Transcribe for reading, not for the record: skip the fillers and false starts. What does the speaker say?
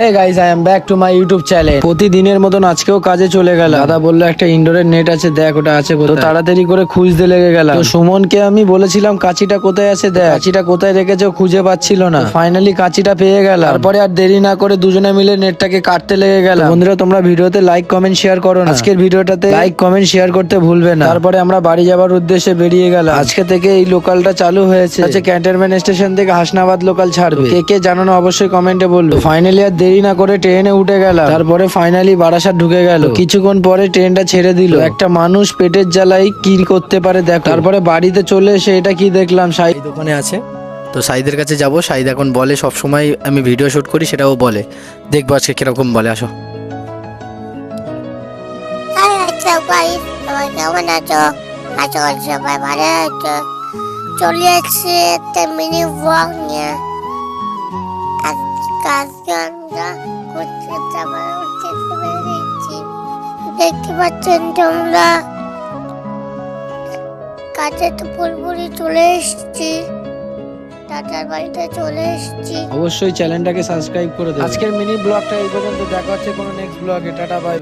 Hey guys, I am back to my YouTube channel. প্রতিদিনের মতন আজকেও কাজে চলে গেলাম। দাদা বললো একটা ইনডোরের নেট আছে, দেখ ওটা আছে কোথায়। তো তাড়াতাড়ি করে খুঁজতে লেগে গেলাম। তো সুমনকে আমি বলেছিলাম কাঁচিটা কোথায় আছে দেখ, কাঁচিটা কোথায় রেখেছে ও খুঁজে পাচ্ছিল না। ফাইনালি কাঁচিটা পেয়ে গেলাম। তারপরে আর দেরি না করে দুজনে মিলে নেটটাকে কাটতে লেগে গেলাম। তো বন্ধুরা তোমরা ভিডিওতে লাইক কমেন্ট শেয়ার করো না। আজকের ভিডিওটাতে লাইক কমেন্ট শেয়ার করতে ভুলবে না। তারপরে আমরা বাড়ি যাওয়ার উদ্দেশ্যে বেরিয়ে গেলাম। আজকে থেকে এই লোকালটা চালু হয়েছে। আচ্ছা, ক্যান্টনমেন্ট স্টেশন থেকে হাসনাবাদ লোকাল ছাড়বে। কে কে জানানো অবশ্যই কমেন্টে বললো। ফাইনালি আর দেরি না করে ট্রেনে উঠে গেলাম। তারপরে ফাইনালি বারাসাত ঢুকে গেল। কিছুক্ষণ পরে ট্রেনটা ছেড়ে দিল। একটা মানুষ পেটের জ্বালাই কি করতে পারে দেখো। তারপরে বাড়িতে চলে এসে এটা কি দেখলাম, এই দোকানে আছে, তো সাইদের কাছে যাব। সাইদ এখন বলে সব সময় আমি ভিডিও শুট করি, সেটাও বলে। দেখবো আজকে কিরকম বলে, আসো। আচ্ছা গাইস, সবাই কেমন আছো? আশা করি সবাই ভালো আছো। চলে এসেছি একটা মিনি ব্লগ নিয়ে। আজকে আমরা ঘুরতে যাবার উদ্দেশ্যে বেরিয়েছি। দেখতে পাচ্ছেন তোমরা, কাছে তো পুরোপুরি চলে এসেছি। দাদার বাড়িতে চলে এসেছি। অবশ্যই চ্যানেলটাকে সাবস্ক্রাইব করে দেবে। আজকের মিনি ব্লগটা এই পর্যন্ত, দেখা হচ্ছে কোনো নেক্সট ব্লগে। Tata bye.